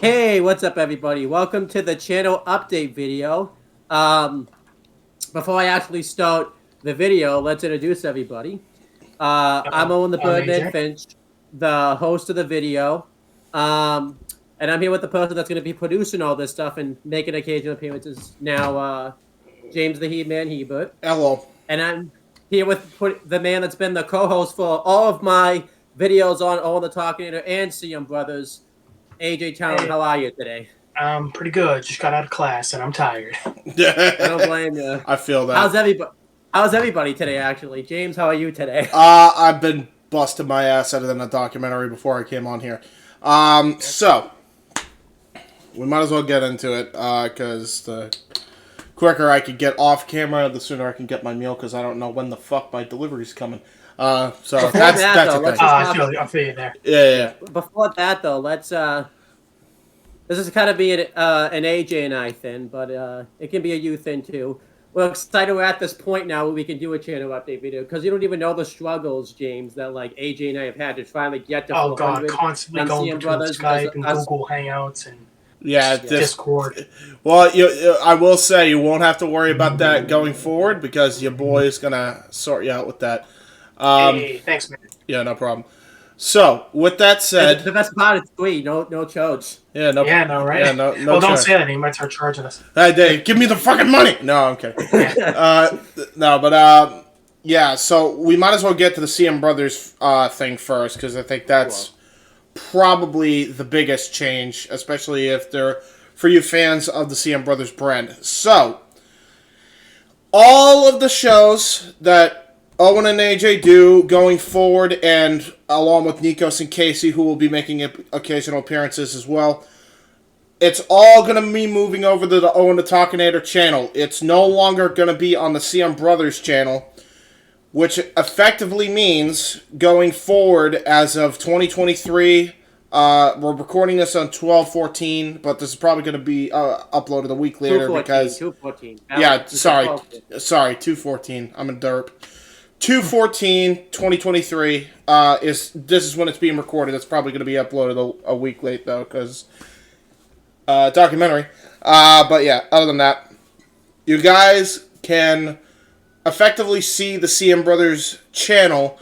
Hey, what's up, everybody? Welcome to the channel update video. Before I actually start the video, let's introduce everybody. I'm Owen the I'm Birdman AJ. Finch, the host of the video. And I'm here with the person that's going to be producing all this stuff and making occasional appearances now, James the He-Man Hebert. Hello. And I'm here with the man that's been the co-host for all of my videos on All the Talkinator and CM Brothers, AJ Town. Hey, How are you today? I'm pretty good. Just got out of class and I'm tired. I don't blame you. I feel that. How's everybody today? Actually, James, how are you today? I've been busting my ass out of a documentary before I came on here. So we might as well get into it because the quicker I can get off camera, the sooner I can get my meal because I don't know when the fuck my delivery's coming. So that's though, okay. I feel you there. Yeah. Before that, though, let's this is kind of be an AJ and I thing, but it can be a you thing too. We're excited we're at this point now where we can do a channel update video because you don't even know the struggles, James, that like AJ and I have had to finally get to Oh god, 400 constantly on going CM between Brothers. Skype and Google Hangouts and Yeah, Discord. Well, I will say you won't have to worry about that going forward because your boy is gonna sort you out with that. Hey, thanks, man. Yeah, no problem. So, with that said, The best part is free, no charge. yeah, no, Yeah, no, right? yeah, no. Well, don't charge. say that. He might start charging us. Hey, Dave, give me the fucking money. No, I'm kidding. No, but yeah. So we might as well get to the CM Brothers thing first because I think that's probably the biggest change, especially if they're for you fans of the CM Brothers brand. So all of the shows that Owen and AJ do going forward, and along with Nikos and Casey, who will be making occasional appearances as well, it's all going to be moving over to the Owen the Talkinator channel. It's no longer going to be on the CM Brothers channel, which effectively means going forward as of 2023, we're recording this on 12/14, but this is probably going to be uploaded a week later because 214. yeah, sorry, 2/14. I'm a derp. 2/14/2023 is when it's being recorded. It's probably going to be uploaded a week late though because documentary. But yeah, other than that, you guys can effectively see the CM Brothers channel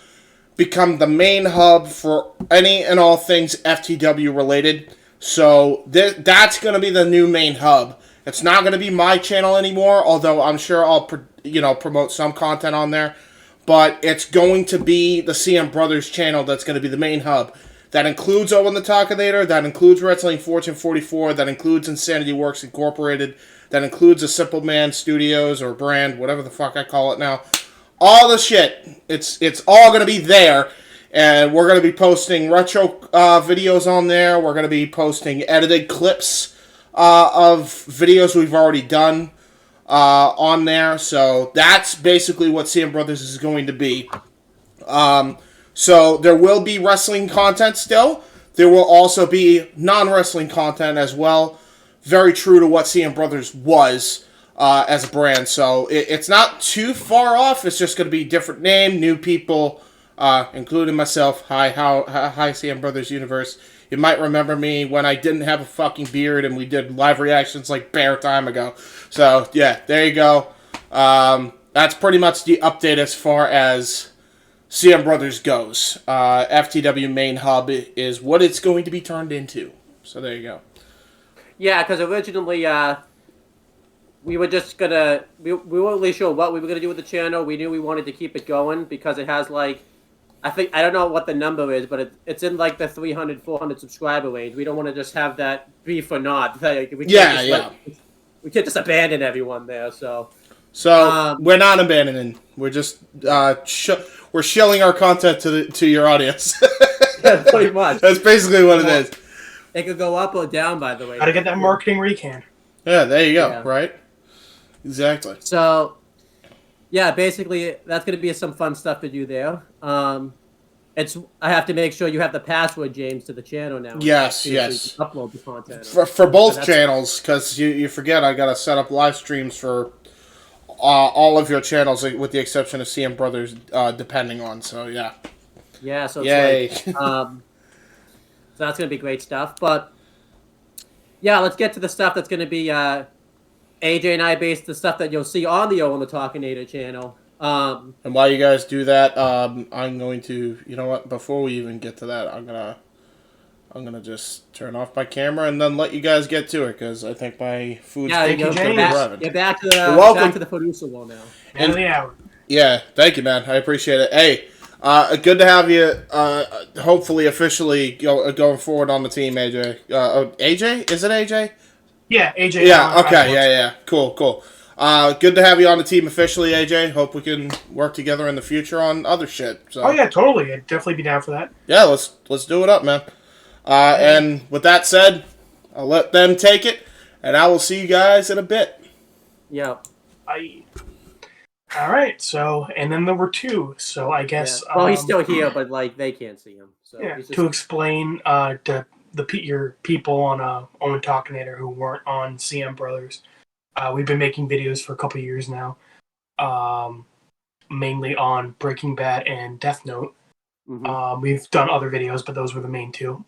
become the main hub for any and all things FTW related. So that's going to be the new main hub. It's not going to be my channel anymore, although I'm sure I'll promote some content on there. But it's going to be the CM Brothers channel that's going to be the main hub. That includes Owen the Talkinator, that includes Wrestling Fortune 44, that includes Insanity Works Incorporated, that includes a Simple Man Studios or brand, whatever the fuck I call it now. All the shit. It's all going to be there. And we're going to be posting retro videos on there. We're going to be posting edited clips of videos we've already done on there. So that's basically what CM Brothers is going to be. So there will be wrestling content still. There will also be non-wrestling content as well. Very true to what CM Brothers was as a brand. So it's not too far off. It's just going to be different name, new people, including myself. Hi, CM Brothers Universe. You might remember me when I didn't have a fucking beard and we did live reactions like bare time ago. So yeah, there you go. That's pretty much the update as far as CM Brothers goes. FTW main hub is what it's going to be turned into. So there you go. Yeah, because originally we were just gonna we weren't really sure what we were gonna do with the channel. We knew we wanted to keep it going because it has like I don't know what the number is, but it's in like the 300, 400 subscriber range. We don't want to just have that be for naught. Like, we can't we can't just abandon everyone there. So we're not abandoning. We're just we're shilling our content to your audience. yeah, pretty much. That's basically what it is. It could go up or down, by the way. Gotta get that marketing where you can. Yeah, there you go. Yeah. Right. Exactly. So yeah, basically that's gonna be some fun stuff to do there. I have to make sure you have the password, James, to the channel now. Yes. So upload the content for both channels, because you forget I gotta set up live streams for all of your channels, with the exception of CM Brothers, depending on. So yeah. Yeah. So yay. It's like, so that's gonna be great stuff. But yeah, let's get to the stuff that's going to be AJ and I based, the stuff that you'll see on the the Talkinator channel. And while you guys do that, I'm going to, you know what? Before we even get to that, I'm gonna just turn off my camera and then let you guys get to it because I think my food's Yeah, gonna be James. arriving. Get back to You're welcome. back to the producer wall now. End of the hour. Yeah, thank you, man. I appreciate it. Hey, good to have you. Hopefully, officially going forward on the team, AJ. AJ, is it AJ? Yeah, AJ. Yeah. Okay. Yeah. Cool. Good to have you on the team officially, AJ. Hope we can work together in the future on other shit. So. Oh yeah, totally. I'd definitely be down for that. Yeah, let's do it up, man. And with that said, I'll let them take it, and I will see you guys in a bit. Yeah. Bye. All right. So, and then there were two. So I guess. Yeah. Well, he's still here, but like they can't see him. So yeah. just... To explain to your people on Owen Talkinator who weren't on CM Brothers, we've been making videos for a couple years now, mainly on Breaking Bad and Death Note. Mm-hmm. We've done other videos, but those were the main two.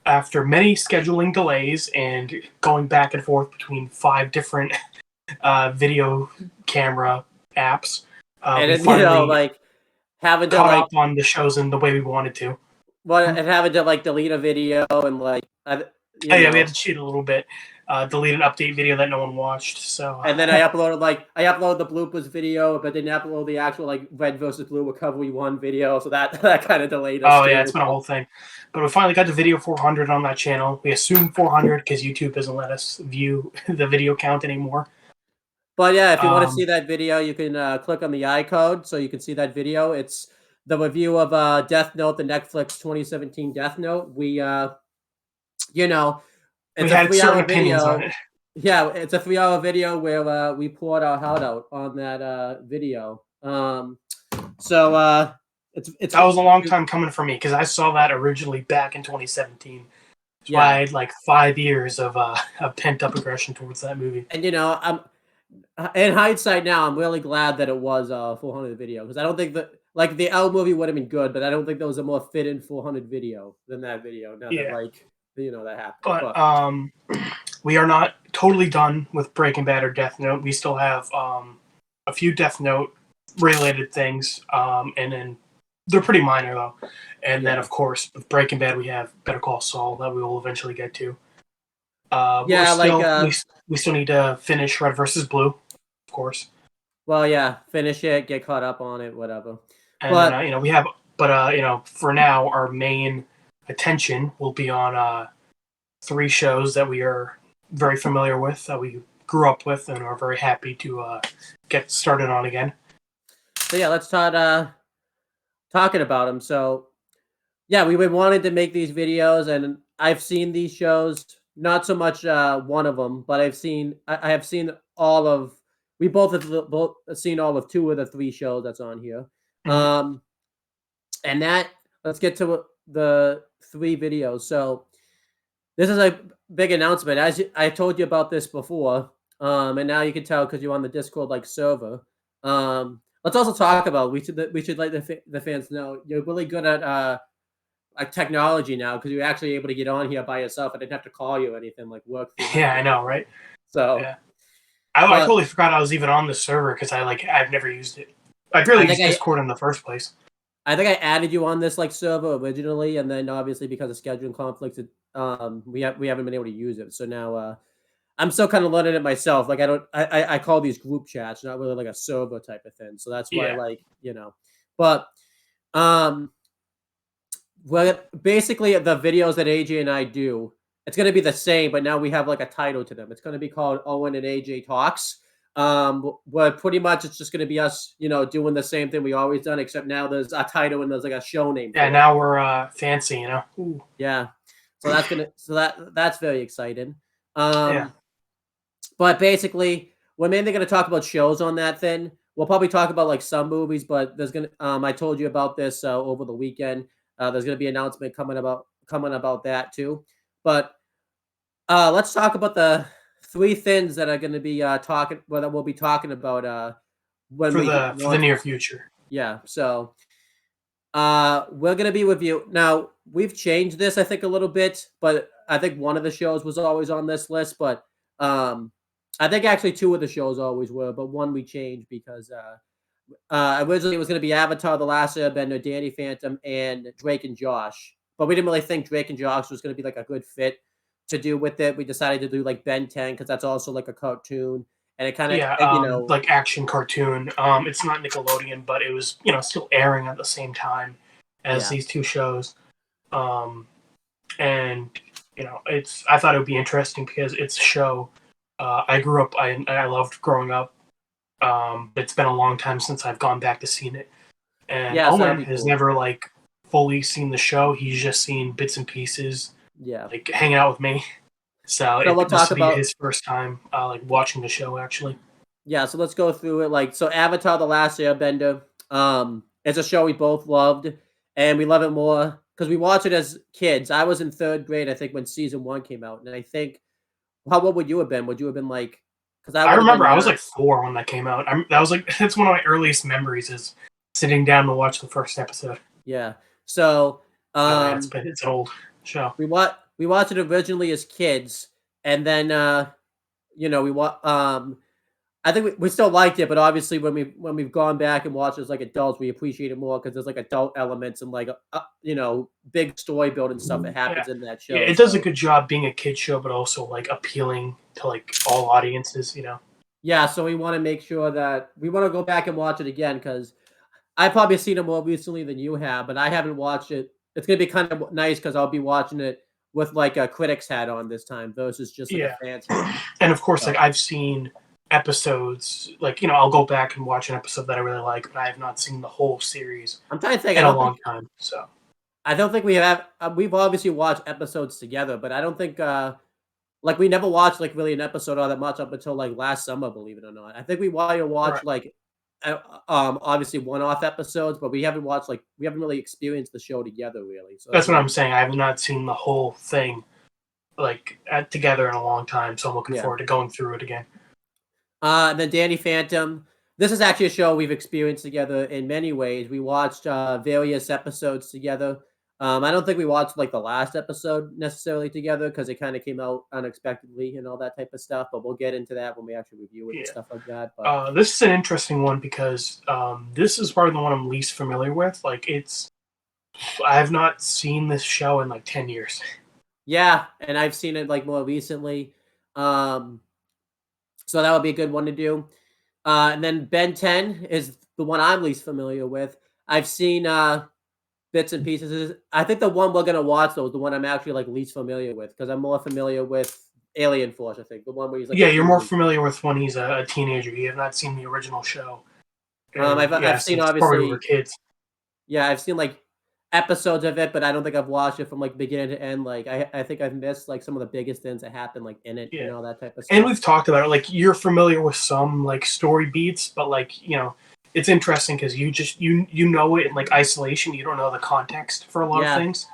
After many scheduling delays and going back and forth between 5 different video camera apps, and then, you know, like having to caught like up on the shows in the way we wanted to. Well, and having to like delete a video and like, we had to cheat a little bit. Delete an update video that no one watched. So and then I uploaded the bloopers video, but didn't upload the actual like Red versus Blue Recovery 1 video, so that kind of delayed us. Oh yeah, it's been a whole thing. But we finally got to video 400 on that channel. We assume 400 because YouTube doesn't let us view the video count anymore. But yeah, if you want to see that video, you can click on the iCode so you can see that video. It's the review of Death Note, the Netflix 2017 Death Note. We you know, it's a 3-hour video. Yeah, it's a 3-hour video where we poured our heart out on that video. So it's that was a long time coming for me because I saw that originally back in 2017. So yeah. I had like 5 years of pent up aggression towards that movie. And you know, in hindsight now, I'm really glad that it was a 400 video because I don't think that like the L movie would have been good, but I don't think there was a more fit in 400 video than that video. Now that like you know that happened. But we are not totally done with Breaking Bad or Death Note. We still have a few Death Note related things, and then they're pretty minor though. And then of course with Breaking Bad we have Better Call Saul that we will eventually get to. We still need to finish Red versus Blue, of course. Well, yeah, finish it, get caught up on it, whatever. And then, you know, we have, but you know, for now, our main attention will be on 3 shows that we are very familiar with, that we grew up with, and are very happy to get started on again. So yeah, let's start talking about them. So yeah, we wanted to make these videos, and I've seen these shows. Not so much one of them, but I have seen all of. We both have seen all of 2 of the 3 shows that's on here. Mm-hmm. And that let's get to the 3 videos. So this is a big announcement. As I told you about this before, and now you can tell because you're on the Discord like server. Let's also talk about we should let the fans know you're really good at technology now because you're actually able to get on here by yourself. I didn't have to call you or anything like work. Yeah, I know, right? So yeah. I totally forgot I was even on the server because I've never used it. I barely used Discord in the first place. I think I added you on this like server originally, and then obviously because of scheduling conflicts, we haven't been able to use it. So now I'm still kind of learning it myself. Like I call these group chats, not really like a server type of thing. So that's why like you know, but well, basically the videos that AJ and I do, it's going to be the same, but now we have like a title to them. It's going to be called Owen and AJ Talks. Where pretty much it's just going to be us, you know, doing the same thing we always done, except now there's a title and there's like a show name. Yeah, now we're fancy, you know. Ooh. Yeah, so that's very exciting. But basically, we're mainly going to talk about shows on that thing. We'll probably talk about like some movies, but there's gonna. I told you about this over the weekend. There's going to be an announcement coming about that too. But let's talk about the 3 things that are going to be that we'll be talking about for the near future. Yeah. So we're going to be with you now. We've changed this, I think, a little bit, but I think one of the shows was always on this list, but I think actually two of the shows always were, but one we changed because originally it was going to be Avatar: The Last Airbender, Danny Phantom, and Drake and Josh, but we didn't really think Drake and Josh was going to be like a good fit to do with it. We decided to do like Ben 10 because that's also like a cartoon, and it kind of Yeah, like action cartoon. It's not Nickelodeon, but it was still airing at the same time as Yeah. these two shows. And it's I thought it would be interesting because it's a show I grew up. I loved growing up. It's been a long time since I've gone back to seeing it, and Yeah, so that'd Owen be has cool. never like fully seen the show. He's just seen bits and pieces, Yeah. like hanging out with me. So So we'll this talk will be about his first time like watching the show actually. Yeah, so let's go through it. Like, so Avatar: The Last Airbender, it's a show we both loved, and we love it more because we watched it as kids. I was in third grade, I think, when season one came out, and I think, how old would you have been? Would you have been like? Because I I would have remember been I was nine. like 4 when that came out. That was like that's one of my earliest memories is sitting down to watch the first episode. Yeah. So, Oh yeah, it's an old show. we watched it originally as kids, and then we I think we still liked it, but obviously when we've gone back and watched it as like adults, we appreciate it more because there's like adult elements and like big story building stuff that Yeah, happens in that yeah, show. it does a So good job being a kid show, but also like appealing to like all audiences. yeah, so we want to make sure that we want to go back and watch it again because I've probably seen it more recently than you have, but I haven't watched it. It's gonna be kind of nice because I'll be watching it with like a critic's hat on this time versus just like a Yeah, fan's hat. and of course, like So I've seen episodes, like I'll go back and watch an episode that I really like, but I have not seen the whole series I'm trying to think. in a long time. So I don't think we have. We've obviously watched episodes together, but I don't think like we never watched like really an episode all that much up until like last summer, believe it or not. I think we right, watched like obviously one-off episodes, but we haven't really experienced the show together really. So that's that's what gonna I'm be saying. I have not seen the whole thing together in a long time, so I'm looking yeah. forward to going through it again. And then Danny Phantom. This is actually a show we've experienced together in many ways. We watched various episodes together. I don't think we watched like the last episode necessarily together because it kind of came out unexpectedly and all that type of stuff. But we'll get into that when we actually review it and Yeah. stuff like that. But This is an interesting one because this is probably the one I'm least familiar with. I have not seen this show in like 10 years. yeah, and I've seen it like more recently. Um, so that would be a good one to do. And then Ben 10 is the one I'm least familiar with. I've seen bits and pieces. I think the one we're gonna watch though is the one I'm actually like least familiar with because I'm more familiar with Alien Force. I think the one where he's like a Yeah, you're more teenager. familiar with when he's a teenager. You have not seen the original show. And yeah, I've seen since probably we were obviously kids. yeah I've seen like episodes of it, but I don't think I've watched it from like beginning to end. Like I think I've missed like some of the biggest things that happen like in it and Yeah. all that type of And stuff. we've talked about it. Like you're familiar with some like story beats, but it's interesting because you know it in like isolation. You don't know the context for a lot of Yeah, things.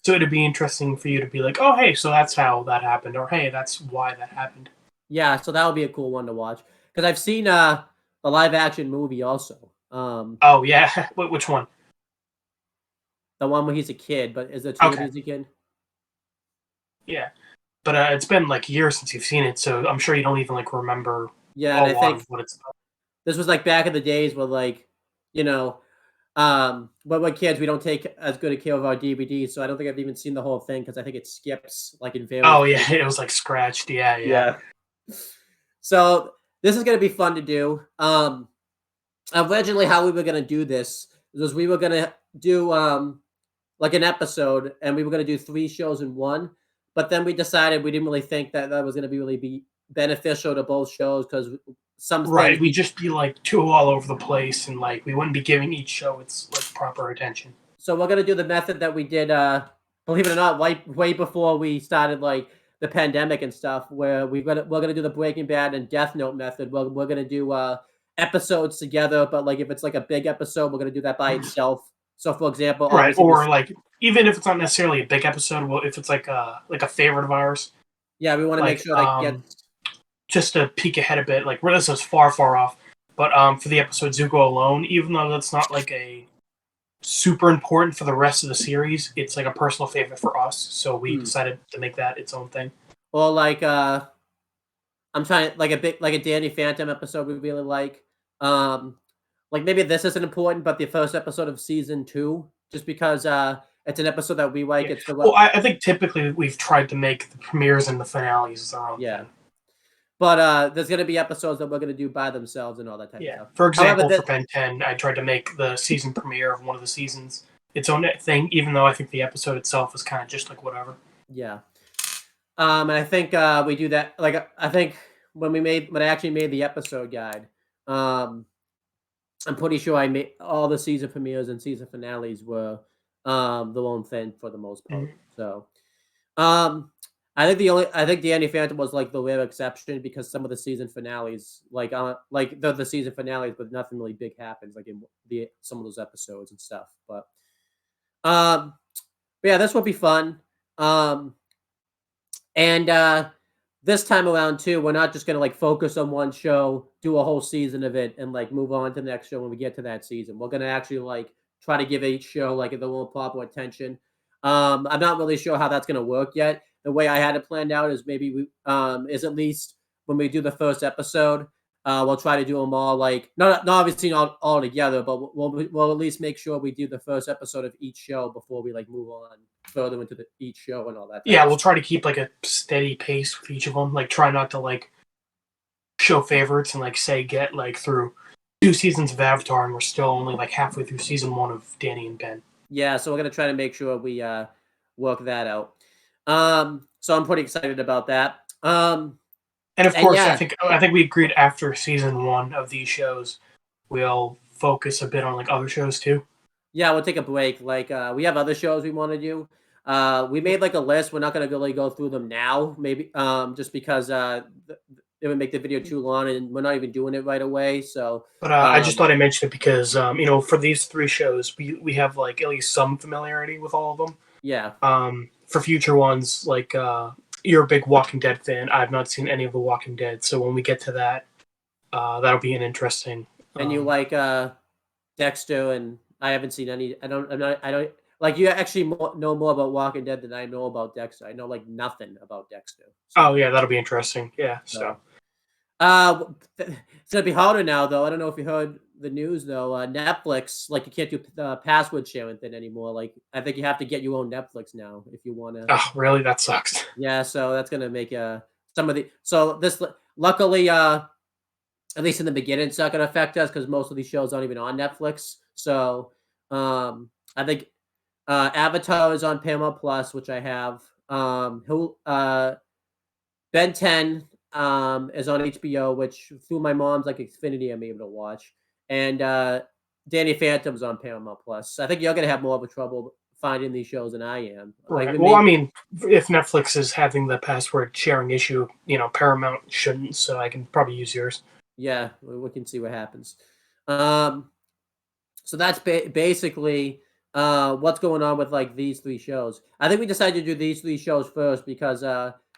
So it'd be interesting for you to be like, oh hey, so that's how that happened, or hey, that's why that happened. yeah. So that would be a cool one to watch because I've seen the live action movie also. Oh yeah, which one? The one where he's a kid, but is the two that Okay, he's a kid? yeah, but it's been like years since you've seen it, so I'm sure you don't even like remember Yeah, a and I lot of think what it's about. this was like back in the days where like, you know, when we're kids, we don't take as good a care of our DVDs, so I don't think I've even seen the whole thing because I think it skips like in various Oh yeah, it places. was like scratched. Yeah, yeah. Yeah. So this is gonna be fun to do. Originally, how we were gonna do this was we were gonna do like an episode, and we were gonna do three shows in one. But then we decided we didn't really think that that was gonna be beneficial to both shows because some Right, things we'd just be like too all over the place, and like we wouldn't be giving each show its like proper attention. So we're gonna do the method that we did, believe it or not, way before we started like the pandemic and stuff, where we're gonna do the Breaking Bad and Death Note method. We're gonna do episodes together, but like if it's like a big episode, we're gonna do that by itself. So for example, Right, obviously or this like even if it's not necessarily a big episode, well, if it's like a favorite of ours, yeah, we want to make like sure that gets just to peek ahead a bit, like where this is far off, but for the episode Zuko Alone, even though that's not like a super important for the rest of the series. It's like a personal favorite for us, so we decided to make that its own thing. Or like I'm trying like a Danny Phantom episode we really like maybe this isn't important, but the first episode of season 2, just because it's an episode that we like. Yeah. It's the Well, I think typically we've tried to make the premieres and the finales our own thing. But there's gonna be episodes that we're gonna do by themselves and all that type of stuff. For example, However, for Ben 10, I tried to make the season premiere of one of the seasons its own thing, even though I think the episode itself is kind of just like whatever. yeah. And I think we do that. Like I think when I actually made the episode guide, I'm pretty sure I made all the season premieres and season finales were the one thing for the most part. So I think the Danny Phantom was like the rare exception because some of the season finales, like the season finales, but nothing really big happens like in some of those episodes and stuff. But yeah, this will be fun. And this time around too, we're not just gonna like focus on one show, do a whole season of it, and like move on to the next show when we get to that season. We're gonna actually like try to give each show like the little proper attention. I'm not really sure how that's gonna work yet. The way I had it planned out is maybe we is at least when we do the first episode, we'll try to do them all like not obviously not all together, but we'll at least make sure we do the first episode of each show before we like move on further into each show and all that. Yeah, we'll try to keep like a steady pace with each of them. Like try not to like show favorites and like say get like through 2 seasons of Avatar and we're still only like halfway through season 1 of Danny and Ben. Yeah, so we're gonna try to make sure we work that out. So I'm pretty excited about that. And of course, I think we agreed after season 1 of these shows, we'll focus a bit on like other shows too. Yeah, we'll take a break. Like we have other shows we want to do. We made like a list. We're not gonna really go through them now, maybe just because it would make the video too long, and we're not even doing it right away. So, but I just thought I mentioned it because for these 3 shows, we have like at least some familiarity with all of them. Yeah. For future ones, like you're a big Walking Dead fan. I've not seen any of the Walking Dead, so when we get to that, that'll be an interesting. And you like Dexter, and I haven't seen any. I don't like you actually know more about Walking Dead than I know about Dexter. I know like nothing about Dexter. So. Oh yeah, that'll be interesting. Yeah. So. It's gonna be harder now, though. I don't know if you heard the news, though. Netflix, like, you can't do the password sharing thing anymore. Like, I think you have to get your own Netflix now if you want to. Oh, really? That sucks. Yeah, so that's gonna make some of the. So this, luckily, at least in the beginning, it's not gonna affect us because most of these shows aren't even on Netflix. So, I think Avatar is on Paramount Plus, which I have. Ben 10 is on HBO, which through my mom's like Xfinity I'm able to watch, and Danny Phantom's on Paramount Plus. So I think you're gonna have more of a trouble finding these shows than I am. Right. Like, well, I mean, if Netflix is having the password sharing issue, Paramount shouldn't, so I can probably use yours. Yeah, we can see what happens. So that's basically what's going on with like these 3 shows. I think we decided to do these 3 shows first because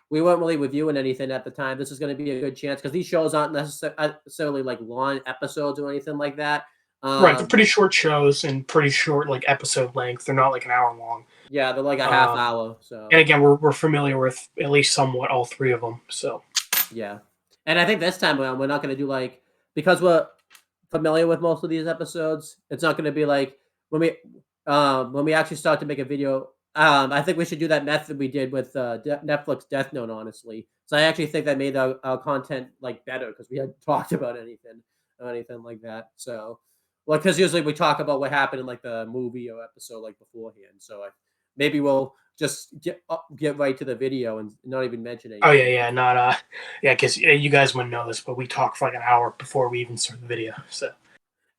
we weren't really reviewing anything at the time. This is going to be a good chance because these shows aren't necessarily like long episodes or anything like that. Right, they're pretty short shows and pretty short like episode length. They're not like an hour long. Yeah, they're like a half hour. So, and again, we're familiar with at least somewhat all 3 of them. So yeah, and I think this time around we're not going to do like, because we're familiar with most of these episodes. It's not going to be like when we actually start to make a video. I think we should do that method we did with Netflix Death Note, honestly. So I actually think that made our content like better because we hadn't talked about anything like that. So, well, because usually we talk about what happened in like the movie or episode like beforehand. So maybe we'll just get right to the video and not even mention anything. Oh yeah, not because you guys wouldn't know this, but we talk for like an hour before we even start the video. So.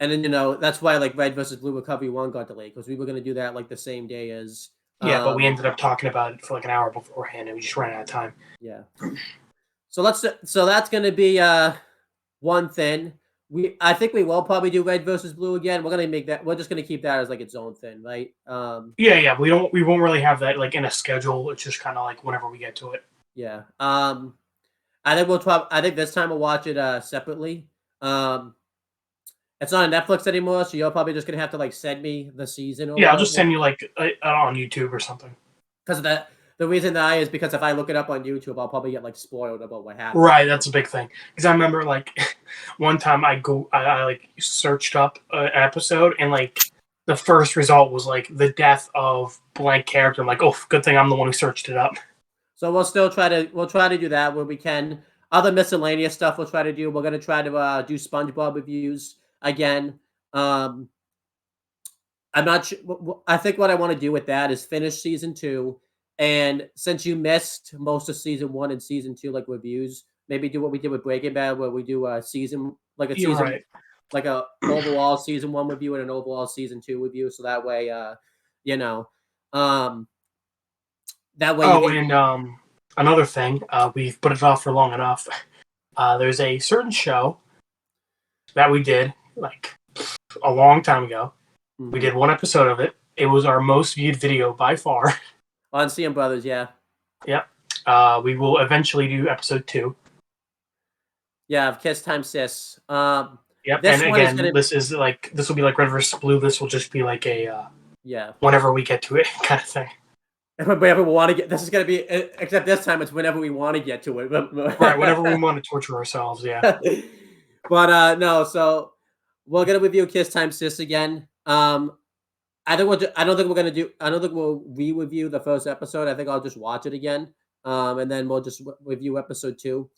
And then that's why like Red versus Blue Recovery 1 got delayed because we were going to do that like the same day as. Yeah, but we ended up talking about it for like an hour beforehand, and we just ran out of time. Yeah. So that's going to be one thing. I think we will probably do Red versus Blue again. We're gonna make that. We're just gonna keep that as like its own thing, right? Yeah. We won't really have that like in a schedule. It's just kind of like whenever we get to it. Yeah. I think I think this time we'll watch it separately. It's not on Netflix anymore, so you're probably just gonna have to like send me the season or Yeah, I'll just whatever. send you like on YouTube or something. Because the reason that is because if I look it up on YouTube, I'll probably get like spoiled about what happened. Right, that's a big thing. Because I remember like one time I like searched up an episode and like the first result was like the death of blank character. I'm like, oh, good thing I'm the one who searched it up. So we'll try to do that where we can. Other miscellaneous stuff we'll try to do. We're gonna try to do SpongeBob reviews again. Um, I'm not sure. I think what I want to do with that is finish season 2, and since you missed most of season 1 and season 2 like reviews, maybe do what we did with Breaking Bad, where we do a season You're right. like a overall season 1 review and an overall season 2 review. So that way, you know, um, that way you Oh, can. and another thing, we've put it off for long enough. There's a certain show that we did like a long time ago. We did one episode of it. It was our most viewed video by far. On CM Brothers, yeah. Yep. We will eventually do episode 2. Yeah, of Kiss Time Sis. Yep. This And one is again, gonna this will be like Red versus Blue. This will just be like a yeah. whenever we get to it kind of thing. Whenever we want to get, this is gonna be. Except this time, it's whenever we want to get to it. Right. Whenever we want to torture ourselves. Yeah. But no, so we're gonna review Kiss Time Sis again. I don't think we're gonna do. I don't think we'll re-review the first episode. I think I'll just watch it again. And then we'll just review episode 2.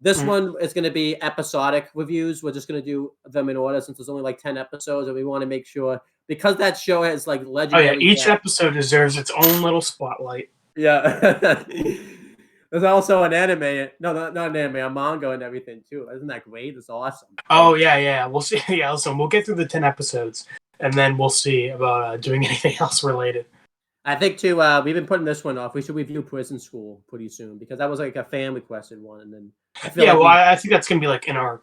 This one is going to be episodic reviews. We're just going to do them in order since there's only like 10 episodes, and we want to make sure because that show has like Oh legendary. yeah. Each death. episode deserves its own little spotlight. Yeah. There's also an anime. No, not an anime, a manga and everything too. Isn't that great? It's awesome. Oh yeah. We'll see. Yeah. So we'll get through the 10 episodes, and then we'll see about doing anything else related. I think too. We've been putting this one off. We should review Prison School pretty soon because that was like a fan requested one, and then I feel Yeah. like Well, I think that's gonna be like in our.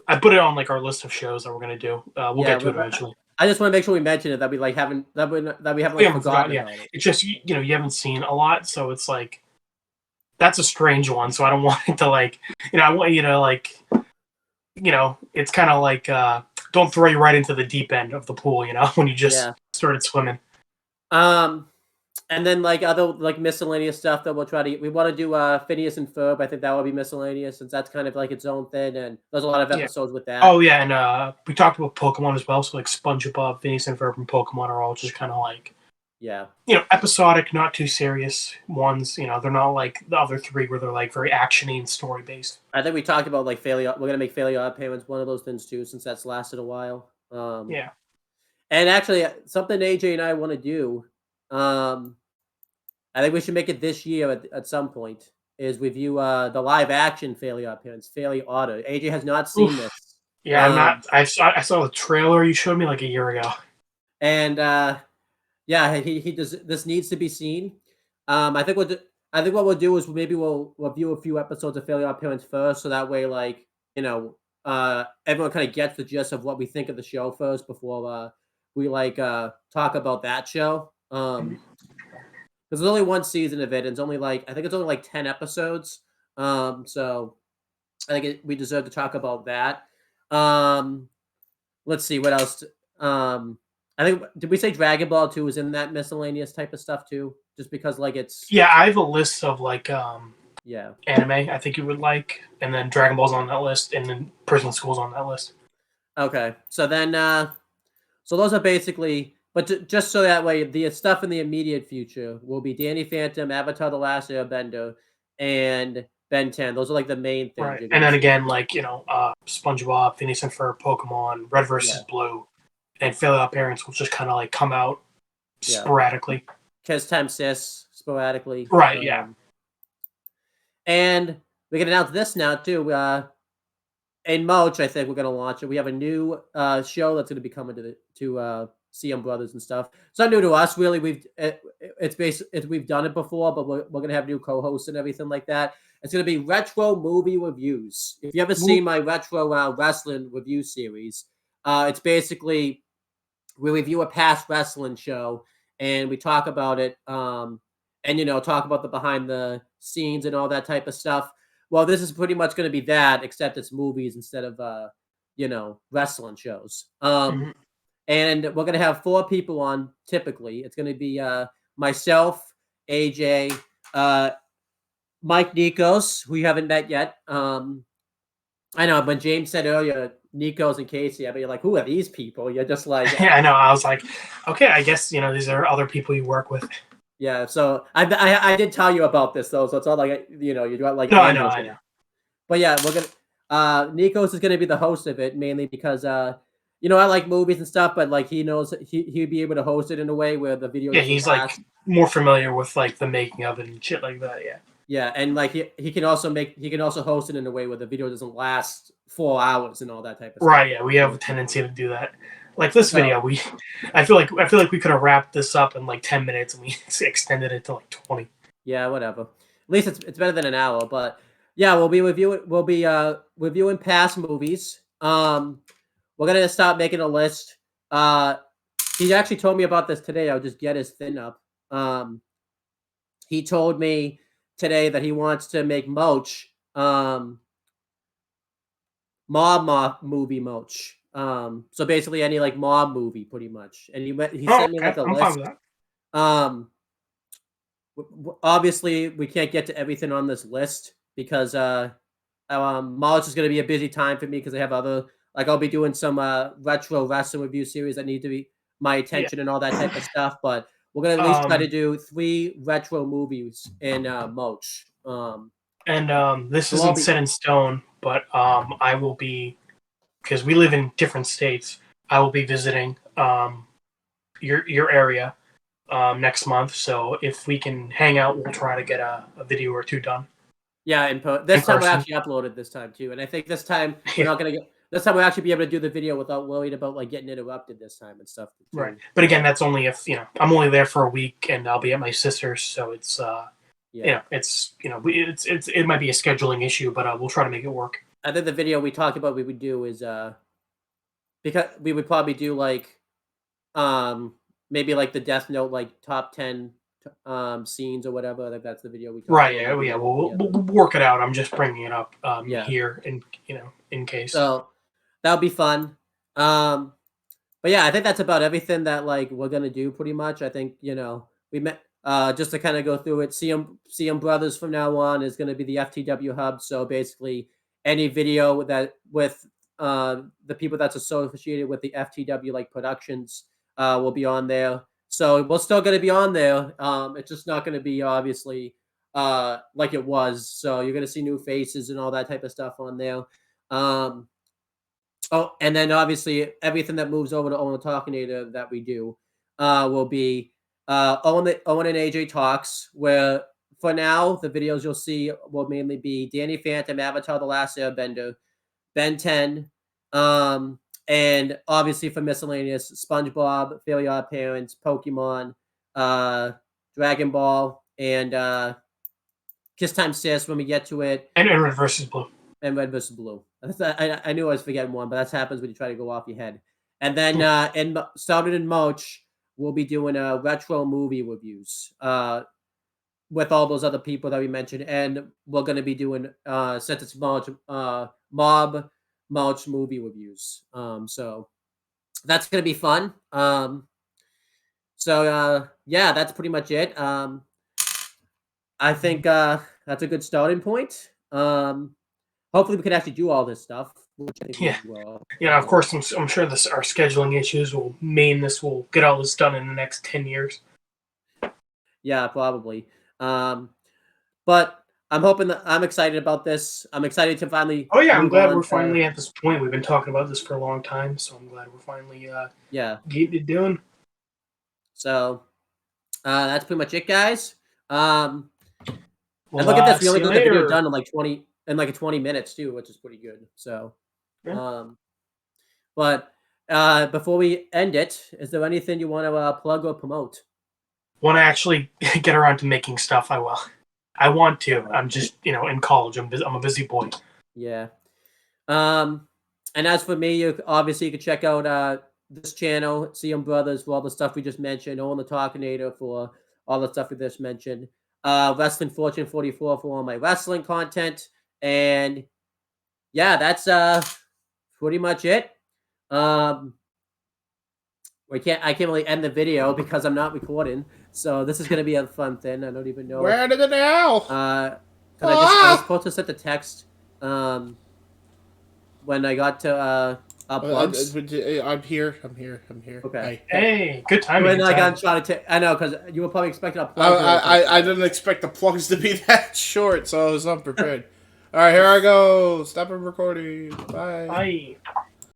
I put it on like our list of shows that we're gonna do. We'll get to it eventually. I just want to make sure we mention it that we like haven't that we haven't We like haven't forgotten forgotten, about it. It's just you haven't seen a lot, so it's like that's a strange one. So I don't want it to like I want you to like it's kind of like don't throw you right into the deep end of the pool. When you just started swimming. And then like other like miscellaneous stuff that we'll try to. We want to do Phineas and Ferb. I think that would be miscellaneous since that's kind of like its own thing, and there's a lot of episodes with that. Oh yeah, and we talked about Pokemon as well. So like SpongeBob, Phineas and Ferb, and Pokemon are all just kind of like episodic, not too serious ones. They're not like the other 3 where they're like very actiony and story based. I think we talked about like Fairly. We're gonna make Fairly Odd Parents one of those things too, since that's lasted a while. Yeah. And actually, something AJ and I want to do. I think we should make it this year at some point. Is review the live action Fairly Odd Parents, Fairly Odder. AJ has not seen this. Yeah, I'm not. I saw the trailer you showed me like a year ago. And yeah, he does. This needs to be seen. I think what we'll do is maybe we'll review a few episodes of Fairly Odd Parents first, so that way, like everyone kind of gets the gist of what we think of the show first before we talk about that show. Because there's only one season of it, and it's only I think it's only like 10 episodes. So I think we deserve to talk about that. Let's see what else. I think did we say Dragon Ball 2 was in that miscellaneous type of stuff too? Just because it's I have a list of like anime I think you would like, and then Dragon Ball's on that list, and then Prison School's on that list. Okay, so then so those are basically. But just so that way, the stuff in the immediate future will be Danny Phantom, Avatar: The Last Airbender, and Ben 10. Those are like the main things. Right. And then again, like SpongeBob, Phineas and Ferb, Pokemon, Red versus Blue, and Fairly Odd Parents will just kind of like come out sporadically. Kiss Time Sis sporadically. Right. Yeah. And we can announce this now too. In March, I think we're going to launch it. We have a new show that's going to be coming to CM Brothers and stuff. It's not new to us, really. We've done it before, but we're going to have new co-hosts and everything like that. It's going to be retro movie reviews. If you ever seen my retro wrestling review series, it's basically we review a past wrestling show and we talk about it, and talk about the behind the scenes and all that type of stuff. Well, this is pretty much going to be that, except it's movies instead of wrestling shows. Mhm. And we're gonna have 4 people on. Typically, it's gonna be myself, AJ, Mike Nikos, who you haven't met yet. I know when James said earlier, Nikos and Casey, I mean, you're like, who are these people? You're just like, Yeah, I know. I was like, okay, I guess these are other people you work with. yeah. So I did tell you about this though, so it's not like you got like No, I know, ambushed. I know. But yeah, we're gonna Nikos is gonna be the host of it mainly because I like movies and stuff, but like he knows he'd be able to host it in a way where the video Yeah, doesn't he's last. like more familiar with like the making of it and shit like that. Yeah. Yeah, and like he can also host it in a way where the video doesn't last 4 hours and all that type of stuff. Right. Yeah, we have a tendency to do that. Like this So, video, I feel like we could have wrapped this up in like 10 minutes and we extended it to like 20. yeah, whatever. At least it's better than an hour, but yeah, we'll be reviewing past movies. We're gonna start making a list. He actually told me about this today. I'll just get his thing up. He told me today that he wants to make moch, mob movie moch. So basically any like mob movie, pretty much. And he Oh, sent me like okay. a I'm fine list. with that. Um, Obviously we can't get to everything on this list because March is going to be a busy time for me because I have other like I'll be doing some retro wrestling review series that need to be my Yeah. attention and all that type of stuff. But we're gonna at least try to do 3 retro movies in March. And this We'll all isn't be set in stone, but I will be, because we live in different states. I will be visiting your area next month. So if we can hang out, we'll try to get a video or two done. yeah. This time we actually uploaded this time too, and I think this time we're Yeah. not gonna get. This time we'll actually be able to do the video without worried about like getting interrupted this time and stuff. Too. Right. But again, that's only if I'm only there for a week and I'll be at my sister's, so it's it might be a scheduling issue, but we'll try to make it work. I think the video we talked about we would do is because we would probably do like maybe like the Death Note like top 10 scenes or whatever. I think that's the video we talked Right. about. Yeah. We'll work it out. I'm just bringing it up Yeah. here in case. So that'll be fun. But yeah, I think that's about everything that like we're gonna do pretty much. I think we met just to kind of go through it. CM Brothers from now on is gonna be the FTW hub. So basically, any video that with the people that's associated with the FTW like productions will be on there. So we're still gonna be on there. It's just not gonna be obviously like it was. So you're gonna see new faces and all that type of stuff on there. Oh, and then obviously everything that moves over to Owen Talkinator that we do will be Owen and AJ Talks, where for now the videos you'll see will mainly be Danny Phantom, Avatar The Last Airbender, Ben 10, and obviously for miscellaneous, SpongeBob, Fairly Odd Parents, Pokemon, Dragon Ball, and Kiss Time Sis when we get to it. And Red versus Blue. And Red versus Blue. I knew I was forgetting one, but that happens when you try to go off your head. And then started in March, we'll be doing retro movie reviews with all those other people that we mentioned, and we're going to be doing since it's March, mob March movie reviews. So that's going to be fun. Yeah, that's pretty much it. I think that's a good starting point. Hopefully, we can actually do all this stuff. Which I think Yeah. we will. Of course, I'm sure our scheduling issues will mean we'll get all this done in the next 10 years. Yeah, probably. But I'm excited about this. I'm excited to finally. Oh yeah, I'm glad we're finally at this point. We've been talking about this for a long time, so I'm glad we're finally getting it done. So that's pretty much it, guys. Well, and look at this. We only got the video done in like 20 minutes too, which is pretty good. So, yeah. But before we end it, is there anything you want to plug or promote? Want to actually get around to making stuff? I will. I want to. I'm just in college. I'm a busy boy. Yeah. And as for me, you can check out this channel, CM Brothers, for all the stuff we just mentioned, Owen the Talkinator for all the stuff we just mentioned, Wrestling Fortune 44 for all my wrestling content, and yeah, that's pretty much it. I can't really end the video because I'm not recording. So this is gonna be a fun thing. I don't even know. Where did it now? Cause I was supposed to set the text when I got to plugs. I'm here. Okay. Hey, good timing. When good like timing. I'm trying to, I know, because you were probably expecting a plug. I didn't expect the plugs to be that short, so I was unprepared. All right, here I go. Stop recording. Bye. Bye.